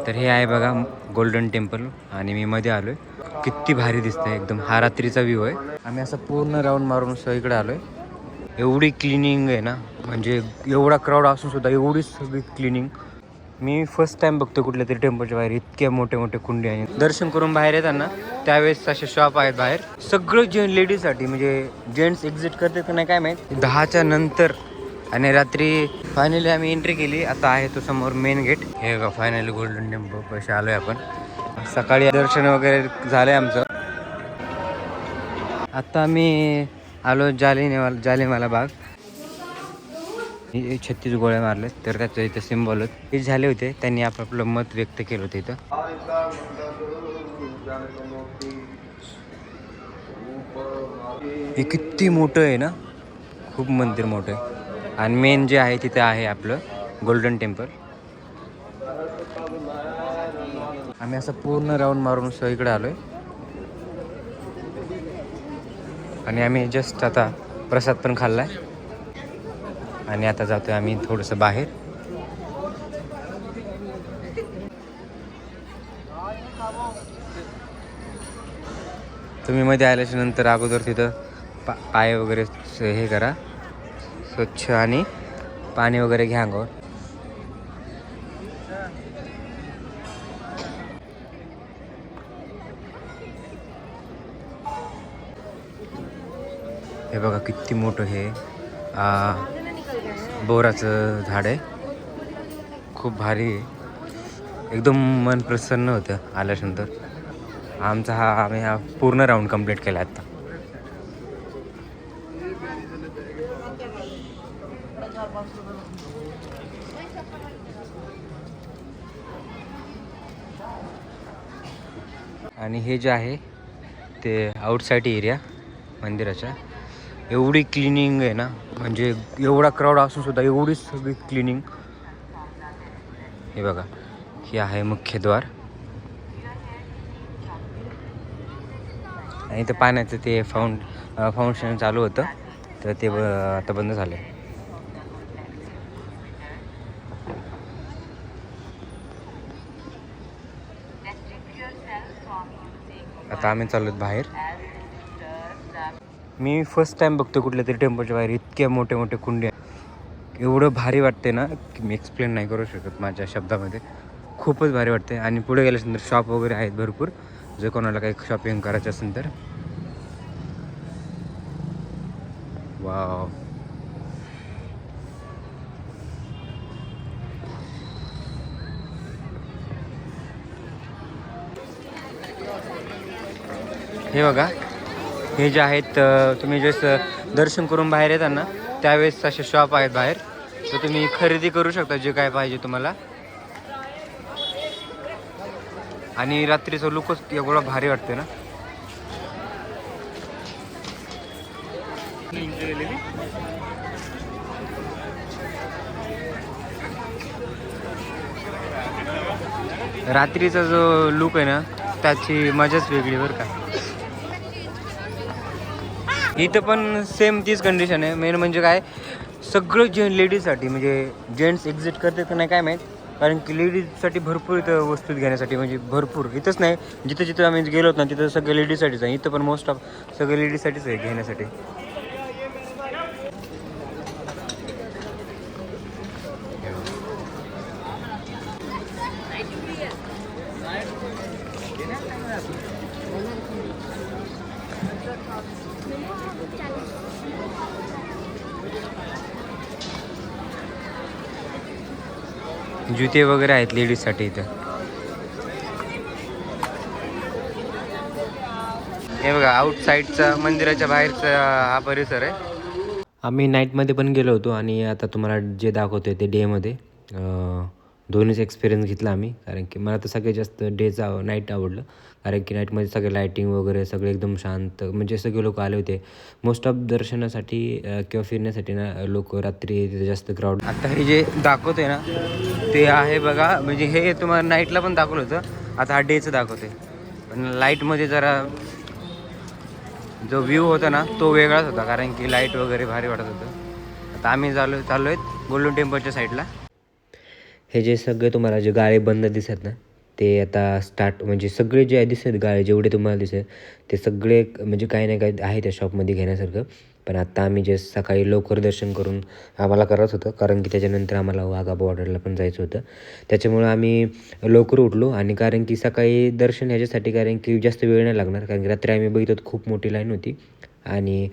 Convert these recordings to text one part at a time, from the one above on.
तर हे आहे बघा गोल्डन टेम्पल आणि मी मध्ये आलोय. किती भारी दिसतंय एकदम. हा रात्रीचा व्ह्यू आहे. आम्ही असं पूर्ण राऊंड मारून सगळीकडे आलोय. एवढी क्लिनिंग आहे ना, म्हणजे एवढा क्राऊड असून सुद्धा एवढी सगळी क्लिनिंग. मी फर्स्ट टाइम बघतो कुठल्या तरी टेम्पलच्या बाहेर इतके मोठे मोठे कुंडी आहे. दर्शन करून बाहेर येताना त्यावेळेस असे शॉप आहेत बाहेर सगळं जे लेडीजसाठी, म्हणजे जेंट्स एक्झिट करते की नाही काय माहीत, 10च्या नंतर. आणि रात्री फायनली आम्ही एंट्री केली. आता आहे तो समोर मेन गेट. हे बघा फायनली गोल्डन टेम्पल पैसे आलोय आपण. सकाळी दर्शन वगैरे झालंय आमचं. आता आम्ही आलो जालियनवाला बाग. 36 गोळ्या मारले तर त्याचं इथं सिम्बॉल हे झाले होते. त्यांनी आपापलं मत व्यक्त केलं होतं इथं. हे किती मोठं आहे ना, खूप मंदिर मोठं आहे. आणि मेन जे आहे तिथे आहे आपलं गोल्डन टेम्पल. आम्ही असं पूर्ण राऊंड मारून सगळीकडे आलोय. आणि आम्ही जस्ट आता प्रसाद पण खाल्लाय आणि आता जातोय आम्ही थोडंसं बाहेर. तुम्ही मध्ये आल्याच्या नंतर अगोदर तिथं पाय वगैरे हे करा स्वच्छ आणि पाणी वगैरे घ्या अंगावर. हे बघा किती मोठं हे बोराचं झाड आहे. खूप भारी आहे. एकदम मन प्रसन्न होतं आल्यानंतर. आम्ही हा पूर्ण राऊंड कंप्लीट केला आता. आणि हे जे आहे ते आउटसाईड एरिया मंदिराच्या. एवढी क्लिनिंग आहे ना, म्हणजे एवढा क्राऊड असून सुद्धा एवढी सगळी क्लिनिंग. हे बघा हे आहे मुख्य द्वार. आणि इथं पाण्याचं ते फाउंडेशन चालू होतं तर ते आता बंद झालं. आता आम्ही चाललो बाहेर. मी फर्स्ट टाइम बघतो कुठल्या तरी टेम्पलच्या बाहेर इतके मोठे मोठे कुंडी. एवढं भारी वाटते ना की मी एक्सप्लेन नाही करू शकत माझ्या शब्दामध्ये. खूपच भारी वाटते. आणि पुढे गेल्यानंतर शॉप वगैरे आहेत भरपूर, जर कोणाला काही शॉपिंग करायचं असेल तर. वाव. हे बघा हे जे आहेत तुम्ही जसं दर्शन करून बाहेर येतात ना त्यावेळेस असे शॉप आहेत बाहेर, तर तुम्ही खरेदी करू शकता जे काय पाहिजे तुम्हाला. आणि रात्रीचा लुकच एवढा भारी वाटते ना. रात्रीचा जो लुक आहे ना त्याची मजाच वेगळी बरं का. इथं पण सेम तीच कंडिशन आहे. मेन म्हणजे काय, सगळं जे लेडीजसाठी, म्हणजे जेंट्स एक्झिट करते का नाही काय माहीत, कारण की लेडीजसाठी भरपूर इथं वस्तू घेण्यासाठी, म्हणजे भरपूर. इथंच नाही, जिथं जिथं आम्ही गेलो ना तिथं सगळं लेडीजसाठीच आहे. इथं पण मोस्ट ऑफ सगळं लेडीजसाठीच आहे घेण्यासाठी. जुते वगैरे आहेत लेडीजसाठी इथं. हे बघा आउटसाईडचा मंदिराच्या बाहेरचा हा परिसर आहे. आम्ही नाईटमध्ये पण गेलो होतो आणि आता तुम्हाला जे दाखवतोय ते डेमध्ये. दोन्हीच एक्सपिरियन्स घेतला आम्ही, कारण की मला तर सगळ्यात जास्त नाईट आवडलं. कारण की नाईटमध्ये सगळे लाईटिंग वगैरे सगळे एकदम शांत, म्हणजे सगळे लोक आले होते. मोस्ट ऑफ दर्शनासाठी किंवा फिरण्यासाठी ना लोक रात्री तिथे जास्त क्राऊड. आता हे जे दाखवते ना ते आहे बघा, म्हणजे हे तुम्हाला नाईटला पण दाखवलं होतं, आता हा डेचं दाखवते. पण लाईटमध्ये जरा जो व्ह्यू होता ना तो वेगळाच होता, कारण की लाईट वगैरे भारी वाटत होतं. आता आम्ही चाललो आहेत गोल्डन टेम्पलच्या साईडला. हे जे सगळे तुम्हाला जे गाळे बंद दिसत ना ते आता स्टार्ट म्हणजे सगळे जे दिसत गाळे जेवढे तुम्हाला दिसत ते सगळे म्हणजे काही ना काही आहे त्या शॉपमध्ये घेण्यासारखं. पण आत्ता आम्ही जे सकाळी लवकर दर्शन करून आम्हाला करायचं होतं कारण की त्याच्यानंतर आम्हाला वाघा बॉर्डरला पण जायचं होतं. त्याच्यामुळं आम्ही लवकर उठलो आणि कारण की सकाळी दर्शन ह्याच्यासाठी कारण की जास्त वेळ नाही लागणार कारण की रात्री आम्ही बघितलं खूप मोठी लाईन होती. आणि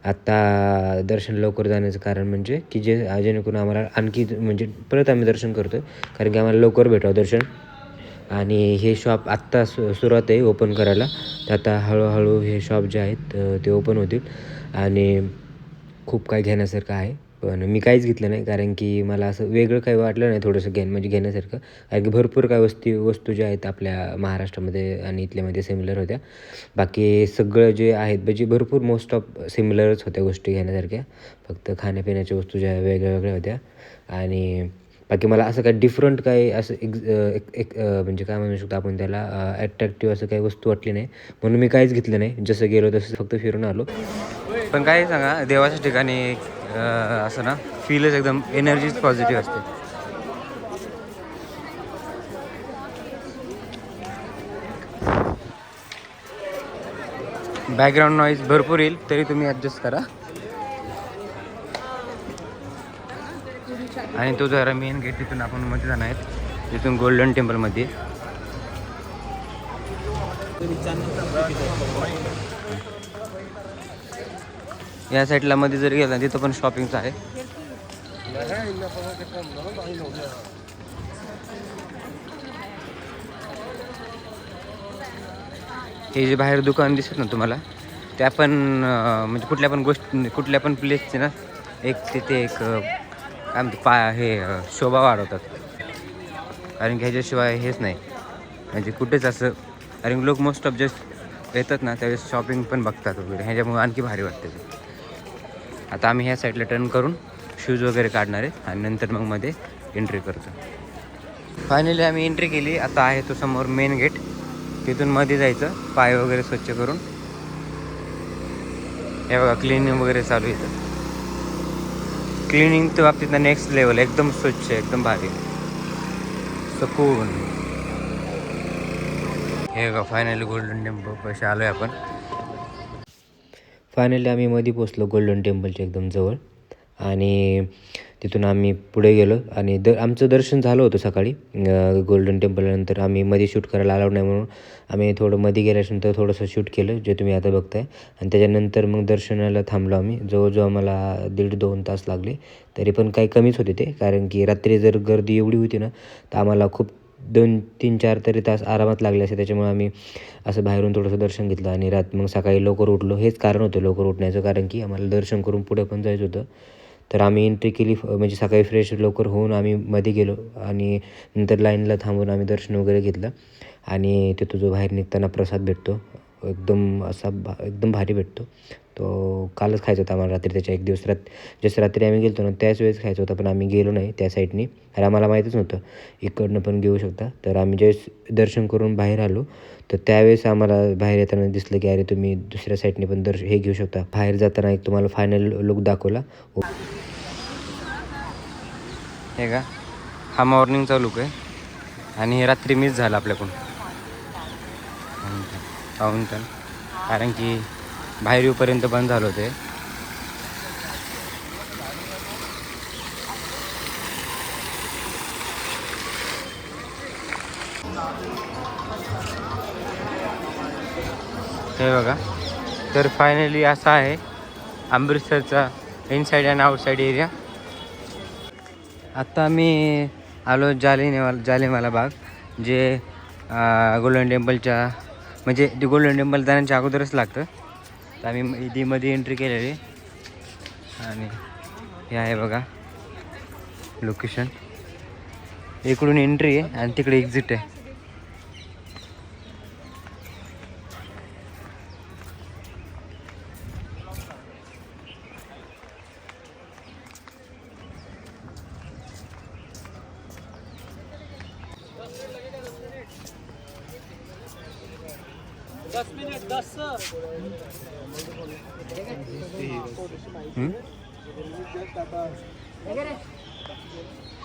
आत्ता दर्शन लवकर जाण्याचं कारण म्हणजे की जेणेकरून आम्हाला आणखी म्हणजे परत आम्ही दर्शन करतो आहे कारण की आम्हाला लवकर भेटावं दर्शन. आणि हे शॉप आत्ता सुरुवात आहे ओपन करायला. तर आता हळूहळू हे शॉप जे आहेत ते ओपन होतील आणि खूप काही घेण्यासारखं आहे. पण मी काहीच घेतलं नाही कारण की मला असं वेगळं काही वाटलं नाही थोडंसं म्हणजे घेण्यासारखं. कारण की भरपूर काही वस्तू ज्या आहेत आपल्या महाराष्ट्रामध्ये आणि इथल्यामध्ये सिमिलर होत्या. बाकी सगळं जे आहेत म्हणजे भरपूर मोस्ट ऑफ सिमिलरच होत्या गोष्टी घेण्यासारख्या. फक्त खाण्यापिण्याच्या वस्तू ज्या वेगळ्या वेगळ्या होत्या. आणि बाकी मला असं काही डिफरंट काही असं म्हणजे काय म्हणू शकतो आपण त्याला ॲट्रॅक्टिव्ह असं काही वस्तू वाटली नाही. म्हणून मी काहीच घेतलं नाही. जसं गेलो तसं फक्त फिरून आलो. पण काय सांगा देवाच्या ठिकाणी असं ना फीलच एकदम एनर्जीच पॉझिटिव्ह असते. बॅकग्राऊंड नॉईज भरपूर येईल तरी तुम्ही ॲडजस्ट करा. आणि तो जरा मेन गेट तिथून आपण मध्ये जाणार आहेत तिथून गोल्डन टेम्पलमध्ये. या साईडला मध्ये जर गेला तिथं पण शॉपिंगचं आहे. हे जे बाहेर दुकान दिसत ना तुम्हाला त्या पण म्हणजे कुठल्या पण प्लेसचे ना एक तिथे एक काय म्हणते हे शोभा वाढवतात. कारण की ह्याच्याशिवाय हेच नाही म्हणजे कुठेच असं. कारण लोक मोस्ट ऑफ जस्ट येतात ना त्यावेळेस शॉपिंग पण बघतात वगैरे ह्याच्यामुळे आणखी भारी वाटते ते. आता आम्ही ह्या साईडला टर्न करून शूज वगैरे काढणार आहे आणि नंतर मग मध्ये एंट्री करतो. फायनली आम्ही एंट्री केली. आता आहे तो समोर मेन गेट तिथून मध्ये जायचं पाय वगैरे स्वच्छ करून. हे बघा क्लिनिंग वगैरे चालू येतं. क्लिनिंगच्या बाबतीत ना नेक्स्ट लेवल एकदम स्वच्छ एकदम भारी सकून. हे बघा फायनली गोल्डन टेम्पल पैसे आलो आहे आपण. फायनली आम्ही मध्ये पोचलो गोल्डन टेम्पलच्या एकदम जवळ. आणि तिथून आम्ही पुढे गेलो आणि आमचं दर्शन झालं होतं सकाळी. गोल्डन टेम्पलनंतर आम्ही मध्ये शूट करायला अलाउड नाही म्हणून आम्ही थोडं मध्ये गेल्यानंतर थोडंसं शूट केलं जे तुम्ही आता बघताय. आणि त्याच्यानंतर मग दर्शनाला थांबलो आम्ही. जवळजवळ आम्हाला 1.5-2 तास लागले. तरी पण काही कमीच होते ते कारण की रात्री जर गर्दी एवढी होती ना तर आम्हाला खूप 2-3-4 तरी तास आरामात लागले असे. त्याच्यामुळे आम्ही असं बाहेरून थोडंसं दर्शन घेतलं आणि मग सकाळी लवकर उठलो. हेच कारण होतं लवकर उठण्याचं कारण की आम्हाला दर्शन करून पुढे पण जायचं होतं. तर आम्ही एंट्री केली म्हणजे सकाळी फ्रेश लवकर होऊन आम्ही मध्ये गेलो आणि नंतर लाईनला थांबून आम्ही दर्शन वगैरे घेतलं. आणि तिथं जो बाहेर निघताना प्रसाद भेटतो एकदम एकदम भारी भेटतो. तो कालच खायचा होता आम्हाला रात्री. त्याच्या एक दिवस जसं रात्री आम्ही गेलो ना त्याच वेळेस खायचा होता पण आम्ही गेलो नाही त्या साईडनी. अरे आम्हाला माहीतच नव्हतं इकडनं पण घेऊ शकता. तर आम्ही ज्यावेळेस दर्शन करून बाहेर आलो तर त्यावेळेस आम्हाला बाहेर येताना दिसलं की अरे तुम्ही दुसऱ्या साईडने पण हे घेऊ शकता. बाहेर जाताना एक तुम्हाला फायनल लुक दाखवला. हे का हा मॉर्निंगचा लुक आहे आणि हे रात्री मिस झालं आपल्याकडून फाउंटन कारण की बाहेर येऊपर्यंत बंद झालं होते. हे बघा तर फायनली असा आहे अमृतसरचा इनसाईड अँड आउटसाईड एरिया. आत्ता आम्ही आलो जालियनवाला बाग जे गोल्डन टेम्पलच्या म्हणजे ते गोल्डन टेम्पल जाण्याच्या अगोदरच लागतं. तर आम्ही मध्ये एंट्री केलेली आणि हे आहे बघा लोकेशन. इकडून एंट्री आहे आणि तिकडे एक्झिट आहे.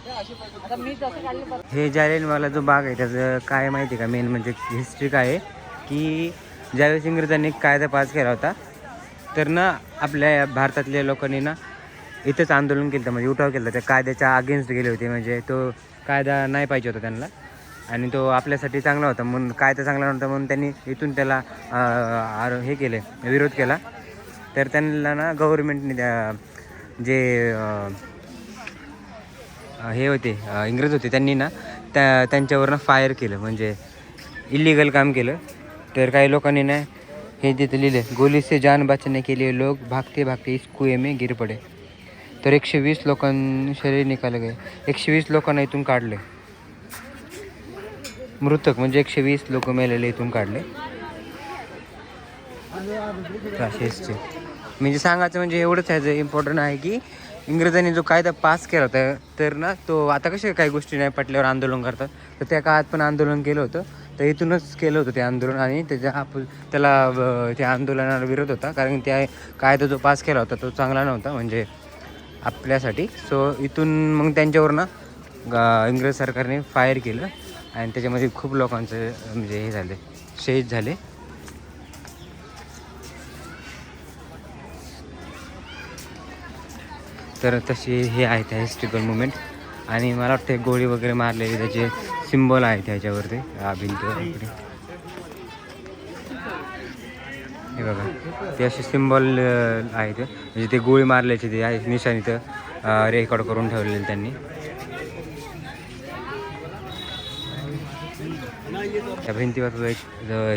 हे जालियनवाला जो बाग आहे त्याचं काय माहिती का, मेन म्हणजे हिस्ट्री काय आहे की ज्यावेळेस इंग्रजांनी कायदा पास केला होता तर ना आपल्या भारतातल्या लोकांनी ना इथंच आंदोलन केलं होतं, म्हणजे उठाव केला होता, त्या कायद्याच्या अगेन्स्ट गेले होते, म्हणजे तो कायदा नाही पाहिजे होता त्यांना आणि तो आपल्यासाठी चांगला होता म्हणून, कायदा चांगला नव्हता म्हणून त्यांनी इथून त्याला हे केले, विरोध केला. तर त्यांना ना गव्हर्मेंटने जे हे होते इंग्रज होते त्यांनी ना त्यांच्यावरनं फायर केलं, म्हणजे इलिगल काम केलं. तर काही लोकांनी ना हे तिथं लिहिले, गोली से जान बचाने के लिए लोग भागते भागते इस कुएं में गिर पडे. तर 120 लोकांनी शरीर निकाले गए, 120 लोकांना इथून काढले, मृतक म्हणजे 120 लोक मेलेले इथून काढले. हिस्ट्री म्हणजे सांगायचं म्हणजे एवढंच आहे, इम्पॉर्टंट आहे की इंग्रजांनी जो कायदा पास केला होता तर ना तो, आता कसे काही गोष्टी नाही पटल्यावर आंदोलन करतात, तर त्या काळात पण आंदोलन केलं होतं. तर इथूनच केलं होतं ते आंदोलन आणि त्याला त्या आंदोलनाला विरोध होता, कारण त्या कायदा जो पास केला होता तो चांगला नव्हता म्हणजे आपल्यासाठी. सो इथून मग त्यांच्यावर ना इंग्रज सरकारने फायर केलं आणि त्याच्यामध्ये खूप लोकांचं म्हणजे हे झाले, शहीद झाले. तर तसे हे आहे त्या हिस्ट्रिकल मुमेंट. आणि मला वाटतं गोळी वगैरे मारलेली त्याचे सिम्बॉल आहे त्याच्यावरती भिंतीवर. हे बघा ते असे सिम्बॉल आहेत, म्हणजे ते गोळी मारल्याचे ते आहे निशाण इथं रेकॉर्ड करून ठेवलेले त्यांनी. त्या भिंतीवर एक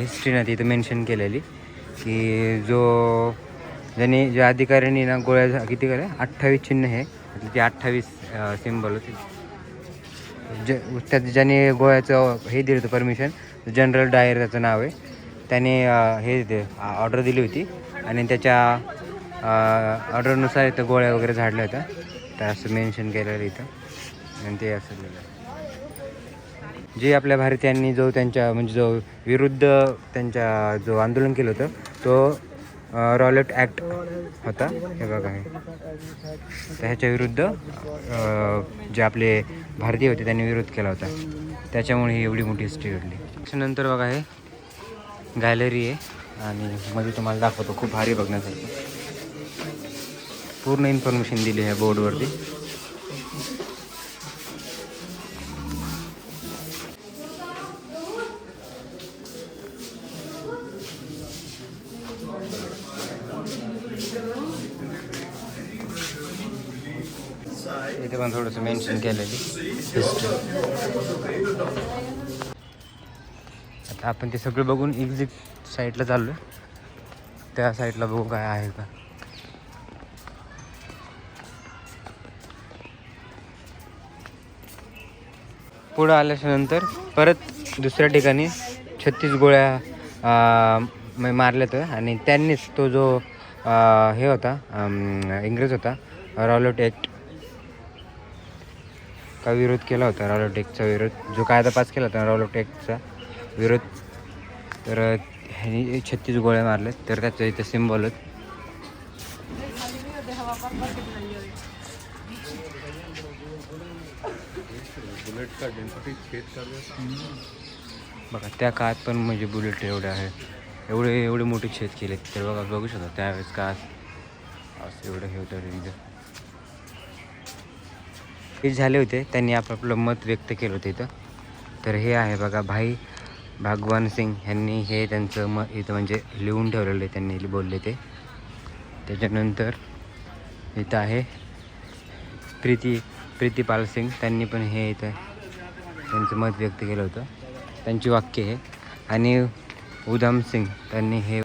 हिस्ट्रीनं तिथं मेन्शन केलेली की ज्यांनी ज्या अधिकाऱ्यांनी ना गोळ्या किती केल्या, 28 चिन्ह हे ते 28 सिम्बॉल होते. त्यात ज्याने गोळ्याचं हे दिलं होतं परमिशन, जनरल डायर त्याचं नाव आहे, त्याने हे ऑर्डर दिली होती आणि त्याच्या ऑर्डरनुसार इथं गोळ्या वगैरे झाडल्या होत्या. तर असं मेन्शन केलेलं इथं. आणि ते असं जे आपल्या भारतीयांनी जो त्यांच्या म्हणजे जो विरुद्ध त्यांच्या जो आंदोलन केलं होतं तो रॉलेट ॲक्ट होता. हे बघा हे, तर ह्याच्या विरुद्ध जे आपले भारतीय होते त्यांनी विरोध केला होता, त्याच्यामुळे ही एवढी मोठी हिस्ट्री घडली. त्याच्यानंतर बघा हे गॅलरी आहे आणि मध्ये तुम्हाला दाखवतो, खूप भारी बघण्यासाठी पूर्ण इन्फॉर्मेशन दिली आहे बोर्डवरती. इथे पण थोडंसं मेन्शन केलेली हिस्ट्री. आता आपण ते सगळं बघून एक्झिट साईडला चाललो आहे, त्या साईडला बघू काय आहे का. पुढं आल्याच्यानंतर परत दुसऱ्या ठिकाणी 36 गोळ्या मारल्यात आणि त्यांनीच तो जो हे होता इंग्रज होता रॉलेट ॲक्ट का विरोध केला होता, रॉलेट ॲक्टचा विरोध, जो कायदा पास केला होता रॉलेट ॲक्टचा विरोध. तर ह्यांनी 36 गोळ्या मारल्यात, तर त्याचं इथं सिम्बॉल आहेत. बघा त्या काळात पण म्हणजे बुलेट एवढे आहे, एवढे मोठे छेद केले. तर बघा बघू शकता त्यावेळेस का असं एवढं हे होतं रेंज हे झाले होते. त्यांनी आपापलं मत व्यक्त केलं होतं इथं. तर हे आहे बघा भाई भगवान सिंग यांनी हे त्यांचं मत इथं म्हणजे लिहून ठेवलेलं आहे, त्यांनी बोलले ते. त्याच्यानंतर इथं आहे प्रीतीपाल सिंग, त्यांनी पण हे इथं त्यांचं मत व्यक्त केलं होतं, त्यांची वाक्य आहे. आणि उधम सिंग त्यांनी हे,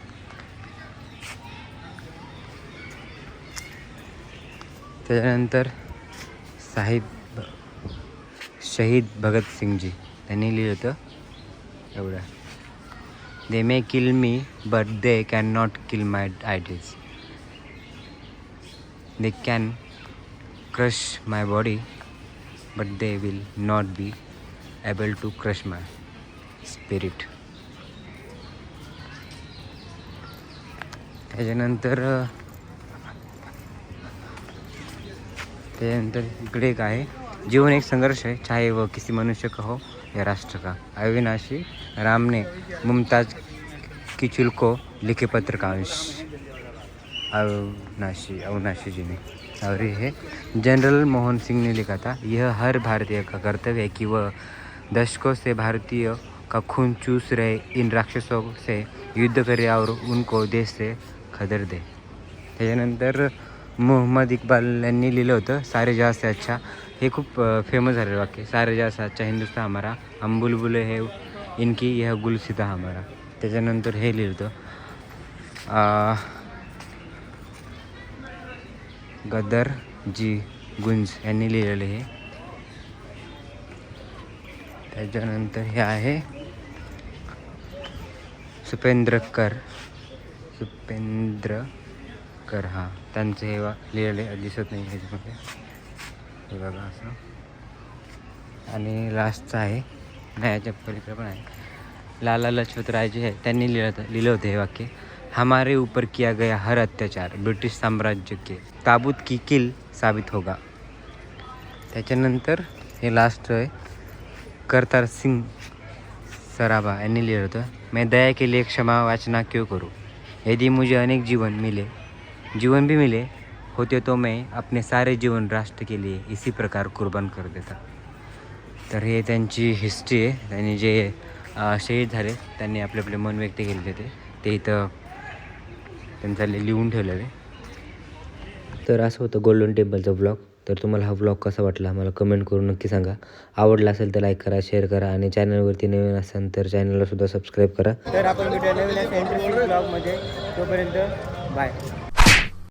त्याच्यानंतर शहीद भगतसिंगजी त्यांनी लिहिलं होतं एवढं, they may kill me but they cannot kill my ideas, they can crush my body but they will not be able to crush my spirit. त्याच्यानंतर इकडे एक आहे जीवन एक संघर्ष है, चाहे वह किसी मनुष्य का हो या राष्ट्र का। अविनाशी राम ने मुमताज़ की चुल को लिखे पत्र का अंश, अविनाशी जी ने। और ये जनरल मोहन सिंह ने लिखा था, यह हर भारतीय का कर्तव्य है कि वह दशकों से भारतीय का खून चूस रहे इन राक्षसों से युद्ध करे और उनको देश से खदर दे। त्याच्यानंतर मोहम्मद इक्बाल यांनी लिहिलं होतं, सारे जहाँ से अच्छा, हे खूप फेमस झालेलं वाक्य, सारे जहाँ से अच्छा हिंदुस्तान हमारा, हम बुलबुले है इनकी यह गुलसिता हमारा। त्याच्यानंतर हे लिहिलं होतं गदर जी गुंज यांनी लिहिलेलं हे। त्याच्यानंतर हे आहे सुपेंद्र कर हां, त्यांचं हे लिहिलेलं आहे, दिसत नाही ह्याच्यामध्ये, हे बघा असं। आणि लास्टचं आहे, नाही याच्या पलीकडे पण आहे, लाला लजपत राय जे आहे त्यांनी लिहिलं होतं हे वाक्य, हमारे ऊपर किया गया हर अत्याचार ब्रिटिश साम्राज्य के ताबूत की किल साबित होगा। त्याच्यानंतर हे लास्ट आहे, करतार सिंग सराभा यांनी लिहिलं होतं, मैं दया के लिए क्षमा वाचना क्यों करूँ, यदि मुझे अनेक जीवन भी मिले होते तो मैं अपने सारे जीवन राष्ट्र के लिए इसी प्रकार कुर्बान कर देता। तर हे त्यांची हिस्ट्री आहे, त्यांनी जे शहीद झाले त्यांनी आपले आपले मन व्यक्त केले होते ते इथं त्यांचा लिहून ठेवलेलं आहे। तर असं होतं गोल्डन टेम्पलचा ब्लॉग। तर तुम्हाला हा ब्लॉग कसा वाटला मला कमेंट करून नक्की सांगा। आवडला असेल तर लाईक करा, शेअर करा आणि चॅनलवरती नवीन असाल तर चॅनलला सुद्धा सबस्क्राईब करा। तर आपण भेटूया नवीन ब्लॉगमध्ये, तोपर्यंत बाय।